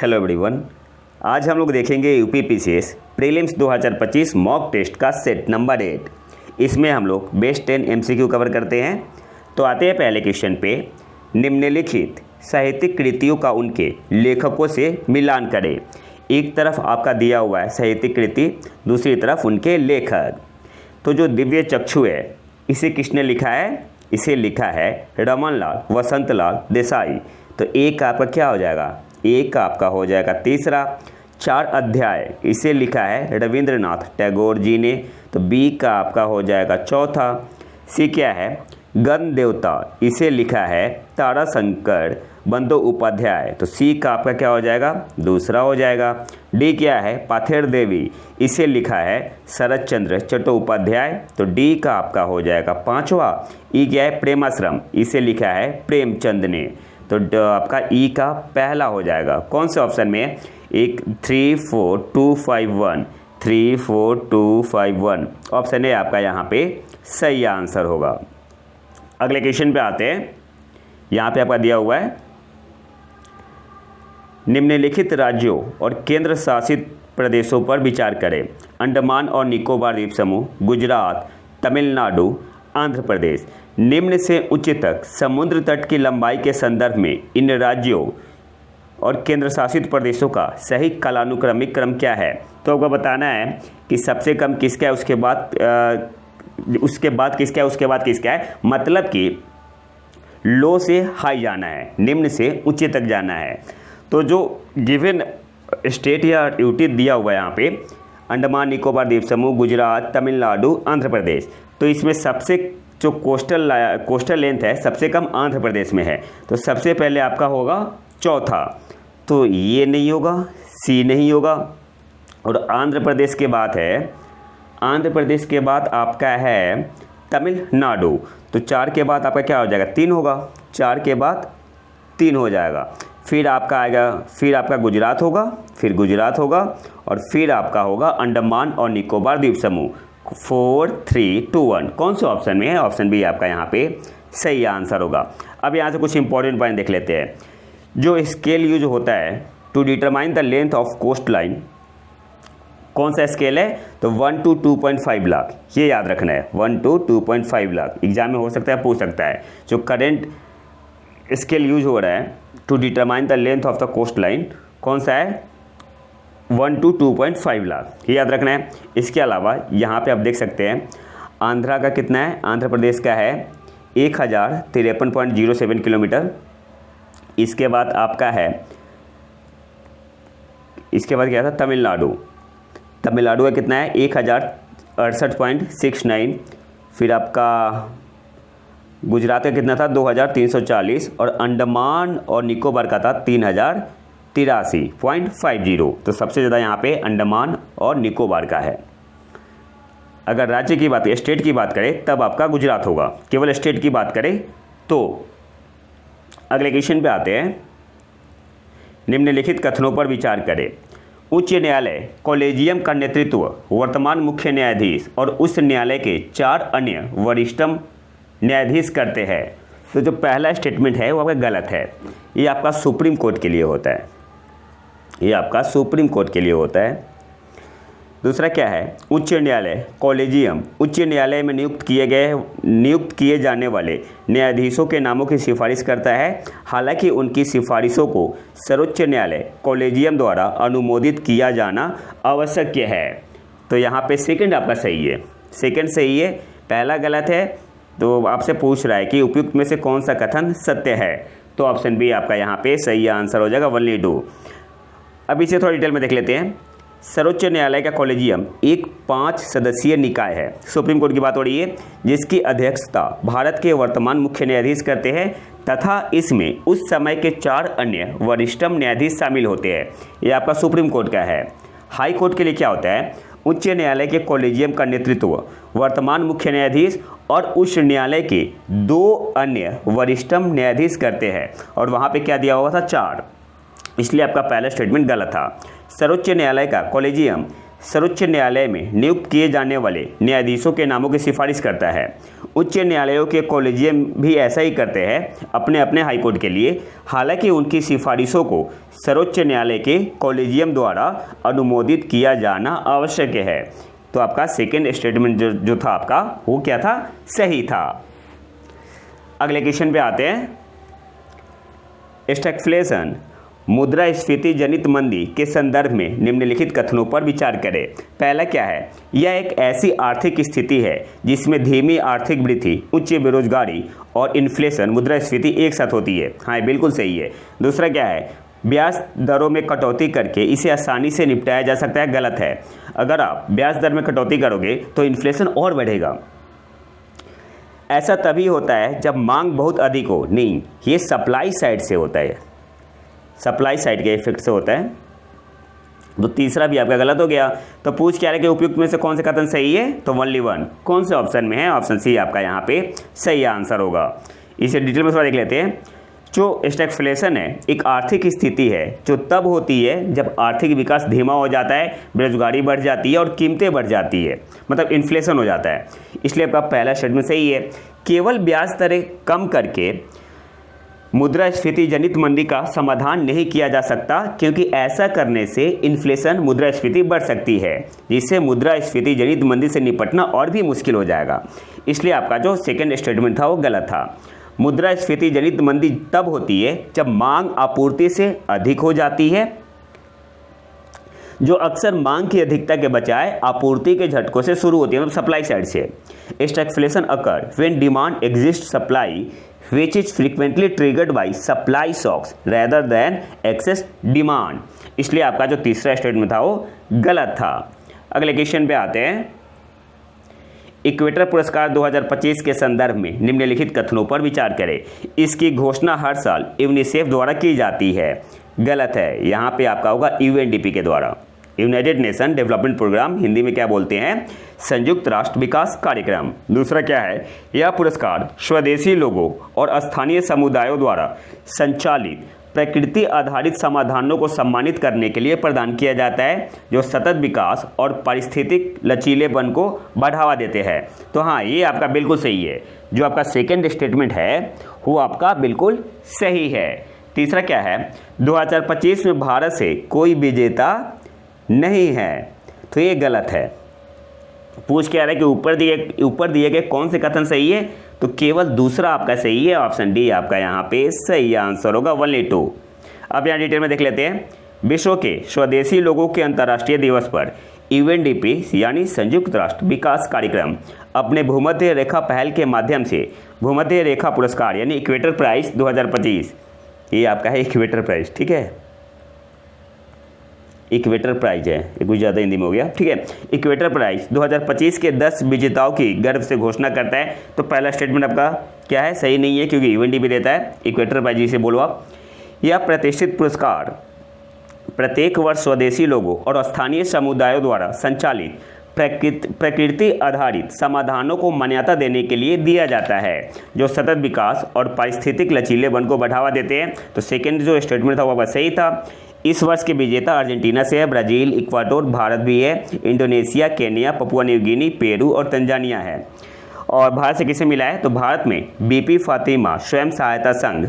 Hello everyone. आज हम लोग देखेंगे यूपीपीसीएस प्रीलिम्स 2025 मॉक टेस्ट का सेट नंबर 8। इसमें हम लोग बेस्ट 10 एमसीक्यू कवर करते हैं। तो आते हैं पहले क्वेश्चन पे। निम्नलिखित साहित्यिक कृतियों का उनके लेखकों से मिलान करें। एक तरफ आपका दिया हुआ है साहित्यिक कृति, दूसरी तरफ उनके लेखक। तो जो दिव्य चक्षु है इसे किसने लिखा है? इसे लिखा है रमनलाल वसंतलाल देसाई। तो एक का आपका क्या हो जाएगा? एक का आपका हो जाएगा तीसरा। 4 अध्याय इसे लिखा है रविंद्रनाथ टैगोर जी ने। तो बी का आपका हो जाएगा चौथा। सी क्या है? गण देवता इसे लिखा है ताराशंकर बंदोपाध्याय। तो सी का आपका क्या हो जाएगा? दूसरा हो जाएगा। डी क्या है? पाथेर देवी इसे लिखा है शरत चंद्र चट्टोपाध्याय। तो डी का आपका हो जाएगा पांचवा। ई क्या है? प्रेमाश्रम इसे लिखा है प्रेमचंद ने। तो आपका ई का पहला हो जाएगा। कौन से ऑप्शन में? 34251 34251 ऑप्शन है आपका यहाँ पे सही आंसर होगा। अगले क्वेश्चन पे आते हैं। यहाँ पे आपका दिया हुआ है निम्नलिखित राज्यों और केंद्र शासित प्रदेशों पर विचार करें। अंडमान और निकोबार द्वीप समूह, गुजरात, तमिलनाडु, आंध्र प्रदेश। निम्न से उच्च तक समुद्र तट की लंबाई के संदर्भ में इन राज्यों और केंद्र शासित प्रदेशों का सही कालानुक्रमिक क्रम क्या है? तो आपको बताना है कि सबसे कम किसका है, उसके बाद किसका है, उसके बाद किसका है। मतलब कि लो से हाई जाना है, निम्न से उच्च तक जाना है। तो जो गिवन स्टेट या यूटी दिया हुआ है यहाँ पे अंडमान निकोबार द्वीप समूह, गुजरात, तमिलनाडु, आंध्र प्रदेश। तो इसमें सबसे जो कोस्टल लेंथ है सबसे कम आंध्र प्रदेश में है। तो सबसे पहले आपका होगा चौथा। तो ये नहीं होगा, सी नहीं होगा। और आंध्र प्रदेश के बाद है, आंध्र प्रदेश के बाद आपका है तमिलनाडु। तो 4 के बाद आपका क्या हो जाएगा? 3 होगा। 4 के बाद 3 हो जाएगा। फिर आपका आएगा, फिर आपका गुजरात होगा, फिर गुजरात होगा, और फिर आपका होगा अंडमान और निकोबार द्वीप समूह। 4 3 2 1 कौन से ऑप्शन में है? ऑप्शन बी आपका यहाँ पे सही आंसर होगा। अब यहाँ से कुछ इंपॉर्टेंट पॉइंट देख लेते हैं। जो स्केल यूज होता है to determine the length of coast line, कौन सा स्केल है? तो 1 to 2.5 लाख, ये याद रखना है। 1 to 2.5 लाख एग्जाम में हो सकता है, पूछ सकता है। जो करेंट स्केल यूज हो रहा है to determine the length of the coast line, कौन सा है? 1 to 2.5 लाख, ये याद रखना है। इसके अलावा यहाँ पे आप देख सकते हैं आंध्रा का कितना है? आंध्र प्रदेश का है 1053.07 किलोमीटर। इसके बाद आपका है, इसके बाद क्या था? तमिलनाडु का कितना है? 1068.69। फिर आपका गुजरात का कितना था? 2340। और अंडमान और निकोबार का था 3083.50। तो सबसे ज़्यादा यहाँ पे अंडमान और निकोबार का है। अगर राज्य की बात, स्टेट की बात करें तब आपका गुजरात होगा। केवल स्टेट की बात करें तो। अगले क्वेश्चन पे आते हैं। निम्नलिखित कथनों पर विचार करें। उच्च न्यायालय कॉलेजियम का नेतृत्व वर्तमान मुख्य न्यायाधीश और उस न्यायालय के 4 अन्य वरिष्ठतम न्यायाधीश करते हैं। तो जो पहला स्टेटमेंट है वो आपका गलत है। ये आपका सुप्रीम कोर्ट के लिए होता है, ये आपका सुप्रीम कोर्ट के लिए होता है। दूसरा क्या है? उच्च न्यायालय कॉलेजियम उच्च न्यायालय में नियुक्त किए जाने वाले न्यायाधीशों के नामों की सिफारिश करता है, हालांकि उनकी सिफारिशों को सर्वोच्च न्यायालय कॉलेजियम द्वारा अनुमोदित किया जाना आवश्यक है। तो यहाँ पे सेकंड आपका सही है, सेकंड सही है, पहला गलत है। तो आपसे पूछ रहा है कि उपयुक्त में से कौन सा कथन सत्य है? तो ऑप्शन बी आपका यहाँ पे सही आंसर हो जाएगा, 1-2। अब इसे थोड़ा डिटेल में देख लेते हैं। सर्वोच्च न्यायालय का कॉलेजियम एक 5 सदस्यीय निकाय है, सुप्रीम कोर्ट की बात हो रही है, जिसकी अध्यक्षता भारत के वर्तमान मुख्य न्यायाधीश करते हैं तथा इसमें उस समय के 4 अन्य वरिष्ठतम न्यायाधीश शामिल होते हैं। ये आपका सुप्रीम कोर्ट का है। हाई कोर्ट के लिए क्या होता है? उच्च न्यायालय के कॉलेजियम का नेतृत्व वर्तमान मुख्य न्यायाधीश और उच्च न्यायालय के 2 अन्य वरिष्ठतम न्यायाधीश करते हैं। और वहाँ पे क्या दिया हुआ था? 4, इसलिए आपका पहला स्टेटमेंट गलत था। सर्वोच्च न्यायालय का कॉलेजियम सर्वोच्च न्यायालय में नियुक्त किए जाने वाले न्यायाधीशों के नामों की सिफारिश करता है। उच्च न्यायालयों के कॉलेजियम भी ऐसा ही करते हैं अपने अपने हाईकोर्ट के लिए, हालांकि उनकी सिफारिशों को सर्वोच्च न्यायालय के कॉलेजियम द्वारा अनुमोदित किया जाना आवश्यक है। तो आपका सेकेंड स्टेटमेंट जो था आपका वो क्या था, सही था। अगले क्वेश्चन पे आते हैं। स्टैगफ्लेशन मुद्रास्फीति जनित मंदी के संदर्भ में निम्नलिखित कथनों पर विचार करें। पहला क्या है, यह एक ऐसी आर्थिक स्थिति है जिसमें धीमी आर्थिक वृद्धि, उच्च बेरोजगारी और इन्फ्लेशन मुद्रास्फीति एक साथ होती है। हाँ, बिल्कुल सही है। दूसरा क्या है, ब्याज दरों में कटौती करके इसे आसानी से निपटाया जा सकता है। गलत है। अगर आप ब्याज दर में कटौती करोगे तो इन्फ्लेशन और बढ़ेगा। ऐसा तभी होता है जब मांग बहुत अधिक हो। नहीं, ये सप्लाई साइड से होता है, सप्लाई साइड के इफेक्ट से होता है। तो तीसरा भी आपका गलत हो गया। तो पूछ क्या रहे कि उपयुक्त में से कौन से कथन सही है, तो ओनली वन कौन से ऑप्शन में है, ऑप्शन सी आपका यहाँ पे सही आंसर होगा। इसे डिटेल में थोड़ा देख लेते हैं। जो स्टैगफ्लेशन है एक आर्थिक स्थिति है जो तब होती है जब आर्थिक विकास धीमा हो जाता है, बेरोजगारी बढ़ जाती है और कीमतें बढ़ जाती है, मतलब इन्फ्लेशन हो जाता है। इसलिए आपका पहला स्टेटमेंट सही है। केवल ब्याज दरें कम करके मुद्रास्फीति जनित मंदी का समाधान नहीं किया जा सकता, क्योंकि ऐसा करने से इन्फ्लेशन मुद्रास्फीति बढ़ सकती है, जिससे मुद्रास्फीति जनित मंदी से निपटना और भी मुश्किल हो जाएगा। इसलिए आपका जो सेकंड स्टेटमेंट था वो गलत था। मुद्रास्फीति जनित मंदी तब होती है जब मांग आपूर्ति से अधिक हो जाती है, जो अक्सर मांग की अधिकता के बजाय आपूर्ति के झटकों से शुरू होती है, मतलब सप्लाई साइड से। Stagflation occur when demand exist supply which is frequently triggered by supply shocks rather than excess demand। इसलिए आपका जो तीसरा स्टेटमेंट था वो गलत था। अगले क्वेश्चन पे आते हैं। इक्वेटर पुरस्कार 2025 के संदर्भ में निम्नलिखित कथनों पर विचार करें। इसकी घोषणा हर साल यूनिसेफ द्वारा की जाती है। गलत है। यहाँ पे आपका होगा यूएनडीपी के द्वारा, United Nation Development Programme, Hindi में क्या बोलते हैं, संयुक्त राष्ट्र विकास कार्यक्रम। दूसरा क्या है, यह पुरस्कार स्वदेशी लोगों और स्थानीय समुदायों द्वारा संचालित प्रकृति आधारित समाधानों को सम्मानित करने के लिए प्रदान किया जाता है, जो सतत विकास और पारिस्थितिक लचीलेपन को बढ़ावा देते हैं। तो हाँ, ये आपका बिल्कुल सही है। जो आपका सेकेंड स्टेटमेंट है वो आपका बिल्कुल सही है। तीसरा क्या है, 2025 में भारत से कोई विजेता नहीं है, तो ये गलत है। पूछ क्या रहा है कि ऊपर दिए गए कौन से कथन सही है, तो केवल दूसरा आपका सही है, ऑप्शन डी आपका यहाँ पे सही आंसर होगा, 182। अब यहाँ डिटेल में देख लेते हैं। विश्व के स्वदेशी लोगों के अंतर्राष्ट्रीय दिवस पर यूएनडीपी यानी संयुक्त राष्ट्र विकास कार्यक्रम अपने भूमध्य रेखा पहल के माध्यम से भूमध्य रेखा पुरस्कार यानी इक्वेटर प्राइज 2025, ये आपका है इक्वेटर प्राइज, ठीक है, इक्वेटर प्राइज है, ये कुछ ज़्यादा हिंदी में हो गया, ठीक है। इक्वेटर प्राइज 2025 के 10 विजेताओं की गर्व से घोषणा करता है। तो पहला स्टेटमेंट आपका क्या है, सही नहीं है, क्योंकि यूएनडीपी देता है, इक्वेटर प्राइज जिसे बोलो आप। यह प्रतिष्ठित पुरस्कार प्रत्येक वर्ष स्वदेशी लोगों और स्थानीय समुदायों द्वारा संचालित प्रकृति आधारित समाधानों को मान्यता देने के लिए दिया जाता है, जो सतत विकास और पारिस्थितिक लचीलेपन को बढ़ावा देते हैं। तो सेकेंड जो स्टेटमेंट था वो सही था। इस वर्ष के विजेता अर्जेंटीना से है, ब्राज़ील, इक्वाडोर, भारत भी है, Indonesia, Kenya, Papua New Guinea, Peru और तंजानिया है। और भारत से किसे मिला है, तो भारत में बीपी फातिमा स्वयं सहायता संघ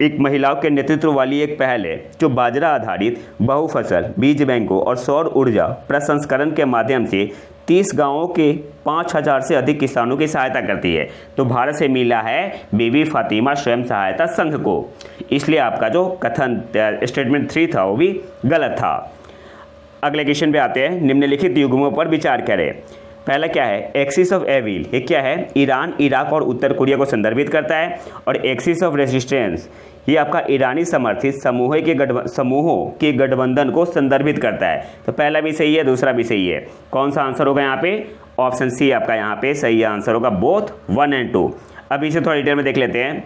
एक महिलाओं के नेतृत्व वाली एक पहल है, जो बाजरा आधारित बहुफसल बीज बैंकों और सौर ऊर्जा प्रसंस्करण के माध्यम से 30 गांवों के 5000 से अधिक किसानों की सहायता करती है। तो भारत से मिला है बीबी फातिमा स्वयं सहायता संघ को। इसलिए आपका जो कथन स्टेटमेंट 3 था वो भी गलत था। अगले क्वेश्चन पे आते हैं। निम्नलिखित युग्मों पर विचार करें। पहला क्या है, एक्सिस ऑफ एविल, ये क्या है, ईरान, इराक और उत्तर कोरिया को संदर्भित करता है। और एक्सिस ऑफ रेजिस्टेंस, ये आपका ईरानी समर्थित समूहों के गठबंधन को संदर्भित करता है। तो पहला भी सही है, दूसरा भी सही है। कौन सा आंसर होगा यहाँ पे, ऑप्शन सी आपका यहाँ पे सही आंसर होगा, बोथ 1 और 2। अब इसे थोड़ा डिटेल में देख लेते हैं।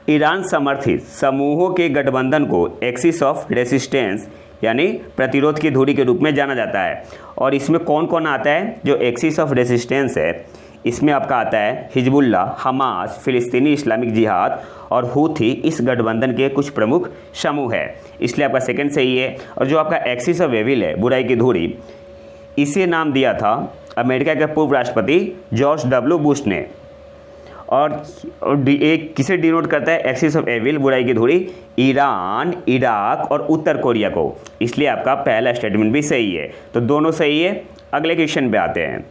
ईरान समर्थित समूहों के गठबंधन को एक्सिस ऑफ रेजिस्टेंस यानी प्रतिरोध की धुरी के रूप में जाना जाता है। और इसमें कौन कौन आता है, जो एक्सिस ऑफ रेजिस्टेंस है इसमें आपका आता है हिजबुल्लाह, हमास, फिलिस्तीनी इस्लामिक जिहाद और हूथी इस गठबंधन के कुछ प्रमुख समूह है, इसलिए आपका सेकंड सही है। और जो आपका एक्सिस ऑफ एविल है, बुराई की धुरी, इसे नाम दिया था अमेरिका के पूर्व राष्ट्रपति जॉर्ज डब्ल्यू बुश ने। और एक किसे डिनोट करता है एक्सिस ऑफ एविल, बुराई की धुरी? ईरान, इराक और उत्तर कोरिया को, इसलिए आपका पहला स्टेटमेंट भी सही है। तो दोनों सही है। अगले क्वेश्चन पे आते हैं।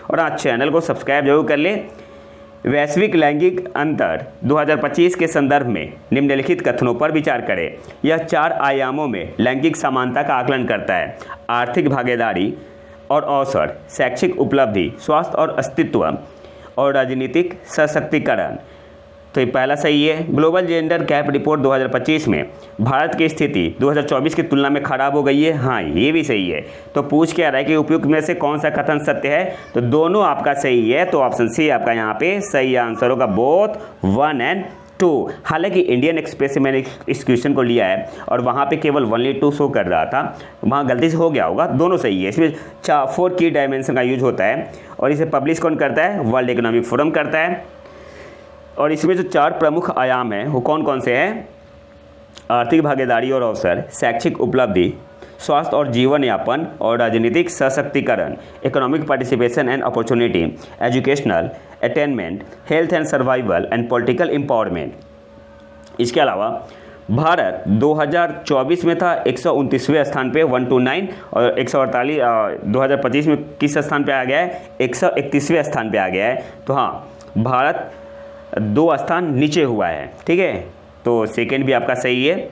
और आज चैनल को सब्सक्राइब जरूर कर ले। वैश्विक लैंगिक अंतर 2025 के संदर्भ में निम्नलिखित कथनों पर विचार करें। यह 4 आयामों में लैंगिक समानता का आकलन करता है: आर्थिक भागीदारी और अवसर, शैक्षिक उपलब्धि, स्वास्थ्य और अस्तित्व और राजनीतिक सशक्तिकरण। तो ये पहला सही है। ग्लोबल जेंडर गैप रिपोर्ट 2025 में भारत की स्थिति 2024 की तुलना में खराब हो गई है। हाँ, ये भी सही है। तो पूछ क्या रहा है कि उपयुक्त में से कौन सा कथन सत्य है? तो दोनों आपका सही है। तो ऑप्शन सी आपका यहाँ पे सही आंसर होगा, बोथ 1 और 2। हालांकि इंडियन एक्सप्रेस से मैंने इस क्वेश्चन को लिया है और वहाँ पे केवल 1-2 शो कर रहा था, वहाँ गलती से हो गया होगा। दोनों सही है। इसमें 4 की डायमेंशन का यूज होता है और इसे पब्लिश कौन करता है? वर्ल्ड इकोनॉमिक फोरम करता है। और इसमें जो 4 प्रमुख आयाम हैं वो कौन कौन से हैं? आर्थिक भागीदारी और अवसर, शैक्षिक उपलब्धि, स्वास्थ्य और जीवन यापन और राजनीतिक सशक्तिकरण, economic participation and opportunity, educational attainment, health and survival and political empowerment. इसके अलावा भारत 2024 में था 129वें स्थान पे 129 और 148 2025 में किस स्थान पे आ गया है? 131वें स्थान पे आ गया है। तो हाँ, भारत 2 स्थान नीचे हुआ है। ठीक है, तो सेकेंड भी आपका सही है।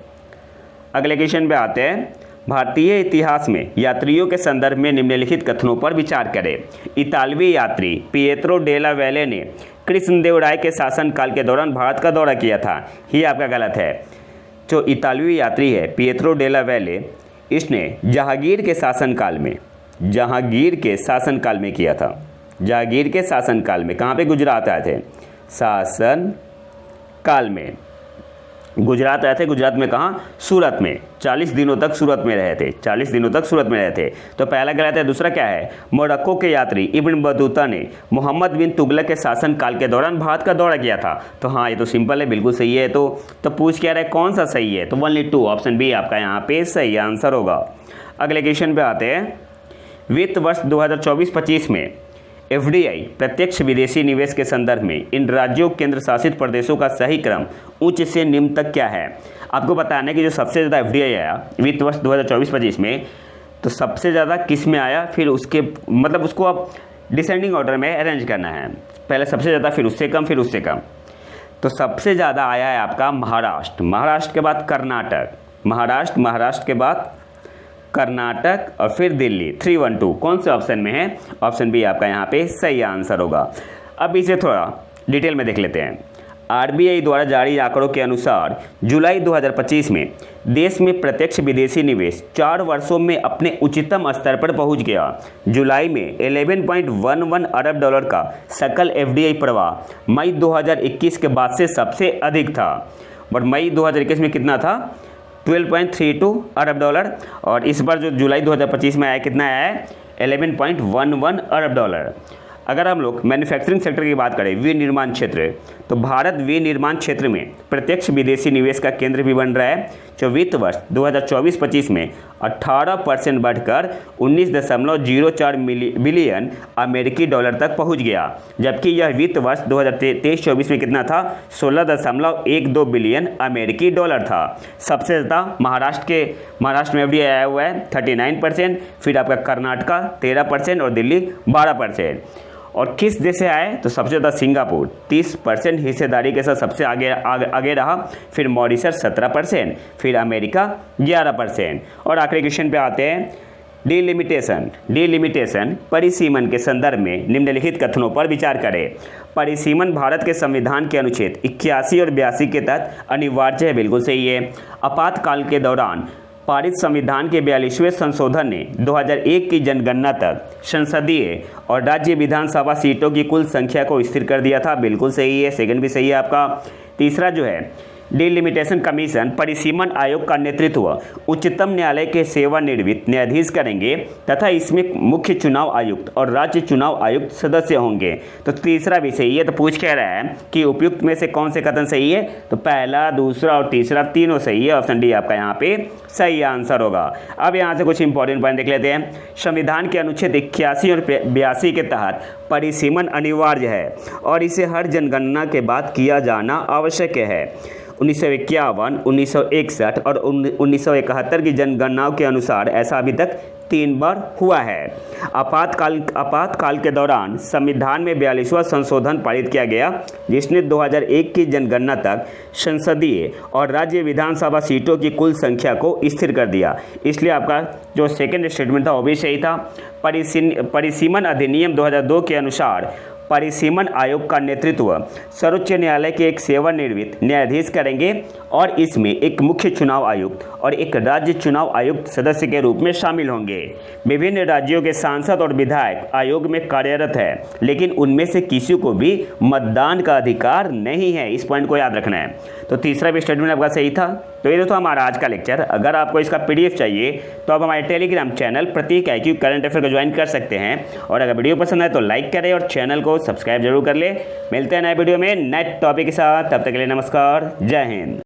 अगले क्वेश्चन पे आते हैं। भारतीय इतिहास में यात्रियों के संदर्भ में निम्नलिखित कथनों पर विचार करें। इतालवी यात्री पिएत्रो डेला वैले ने कृष्णदेवराय के शासनकाल के दौरान भारत का दौरा किया था। ये आपका गलत है। जो इतालवी यात्री है पिएत्रो डेला वैले, इसने जहांगीर के शासनकाल में किया था। जहांगीर के शासनकाल में कहाँ पे? गुजरात आए थे शासन काल में। गुजरात आए थे। गुजरात में कहाँ? सूरत में। 40 दिनों तक सूरत में रहे थे। 40 दिनों तक सूरत में रहे थे। तो पहला गलत है। दूसरा क्या है? मोरक्को के यात्री इब्न बतूता ने मोहम्मद बिन तुगलक के शासन काल के दौरान भारत का दौरा किया था। तो हाँ, ये तो सिंपल है, बिल्कुल सही है। तो पूछ क्या रहा है कौन सा सही है? तो 1-2 ऑप्शन बी आपका यहाँ पे सही आंसर होगा। अगले क्वेश्चन पे आते हैं। वित्त वर्ष 2024-25 में FDI प्रत्यक्ष विदेशी निवेश के संदर्भ में इन राज्यों केंद्र शासित प्रदेशों का सही क्रम उच्च से निम्न तक क्या है? आपको बताना है कि जो सबसे ज़्यादा FDI आया वित्त वर्ष 2024-25 में, तो सबसे ज़्यादा किस में आया, फिर उसके मतलब उसको आप डिसेंडिंग ऑर्डर में अरेंज करना है। पहले सबसे ज़्यादा, फिर उससे कम, फिर उससे कम। तो सबसे ज़्यादा आया है आपका महाराष्ट्र, महाराष्ट्र के बाद कर्नाटक, महाराष्ट्र के बाद कर्नाटक और फिर दिल्ली। 3-1-2 कौन से ऑप्शन में है? ऑप्शन बी आपका यहाँ पे सही आंसर होगा। अब इसे थोड़ा डिटेल में देख लेते हैं। RBI द्वारा जारी आंकड़ों के अनुसार जुलाई 2025 में देश में प्रत्यक्ष विदेशी निवेश 4 वर्षों में अपने उच्चतम स्तर पर पहुंच गया। जुलाई में 11.11 अरब डॉलर का सकल FDI प्रवाह मई 2021 के बाद से सबसे अधिक था। बट मई 2021 में कितना था? 12.32 अरब डॉलर। और इस बार जो जुलाई 2025 में आया कितना आया है? 11.11 अरब डॉलर। अगर हम लोग मैन्युफैक्चरिंग सेक्टर की बात करें, विनिर्माण क्षेत्र, तो भारत विनिर्माण क्षेत्र में प्रत्यक्ष विदेशी निवेश का केंद्र भी बन रहा है, जो वित्त वर्ष 2024-25 में 18% बढ़कर 19.04 बिलियन अमेरिकी डॉलर तक पहुंच गया। जबकि यह वित्त वर्ष 2023-24 में कितना था? 16.12 बिलियन अमेरिकी डॉलर था। सबसे ज़्यादा महाराष्ट्र में FDI आया हुआ है 39%, फिर आपका कर्नाटका 13% और दिल्ली 12%। और किस देश से आए? तो सबसे ज़्यादा सिंगापुर 30% हिस्सेदारी के साथ सबसे आगे रहा, फिर मॉरिशस 17%, फिर अमेरिका 11%। और आखिरी क्वेश्चन पे आते हैं। डिलिमिटेशन परिसीमन के संदर्भ में निम्नलिखित कथनों पर विचार करें। परिसीमन भारत के संविधान के अनुच्छेद 81 और 82 के तहत अनिवार्य है। बिल्कुल सही है। आपातकाल के दौरान पारित संविधान के 42वें संशोधन ने 2001 की जनगणना तक संसदीय और राज्य विधानसभा सीटों की कुल संख्या को स्थिर कर दिया था। बिल्कुल सही है। सेकंड भी सही है आपका। तीसरा जो है डिलिमिटेशन कमीशन परिसीमन आयोग का नेतृत्व उच्चतम न्यायालय के सेवानिवृत्त न्यायाधीश करेंगे तथा इसमें मुख्य चुनाव आयुक्त और राज्य चुनाव आयुक्त सदस्य होंगे। तो तीसरा भी सही है। तो पूछ कह रहा है कि उपयुक्त में से कौन से कथन सही है, तो पहला, दूसरा और तीसरा तीनों सही है। ऑप्शन डी आपका यहाँ पे सही आंसर होगा। अब यहाँ से कुछ इंपॉर्टेंट पॉइंट देख लेते हैं। संविधान के अनुच्छेद 81 और 82 के तहत परिसीमन अनिवार्य है और इसे हर जनगणना के बाद किया जाना आवश्यक है। 1951, 1961 और 1971 की जनगणनाओं के अनुसार ऐसा अभी तक 3 बार हुआ है। आपातकाल के दौरान संविधान में 42वां संशोधन पारित किया गया, जिसने 2001 की जनगणना तक संसदीय और राज्य विधानसभा सीटों की कुल संख्या को स्थिर कर दिया। इसलिए आपका जो सेकंड स्टेटमेंट था वो भी सही था। परिसीमन अधिनियम 2002 के अनुसार परिसीमन आयोग का नेतृत्व सर्वोच्च न्यायालय के एक सेवानिवृत्त न्यायाधीश करेंगे और इसमें एक मुख्य चुनाव आयुक्त और एक राज्य चुनाव आयुक्त सदस्य के रूप में शामिल होंगे। विभिन्न राज्यों के सांसद और विधायक आयोग में कार्यरत है, लेकिन उनमें से किसी को भी मतदान का अधिकार नहीं है। इस पॉइंट को याद रखना है। तो तीसरा भी स्टेटमेंट आपका सही था। तो ये तो हमारा आज का लेक्चर। अगर आपको इसका PDF चाहिए तो आप हमारे टेलीग्राम चैनल प्रतीक IQ करंट अफेयर को ज्वाइन कर सकते हैं। और अगर वीडियो पसंद आए तो लाइक करें और चैनल को सब्सक्राइब जरूर कर ले। मिलते हैं नए वीडियो में नए टॉपिक के साथ। तब तक के लिए नमस्कार, जय हिंद।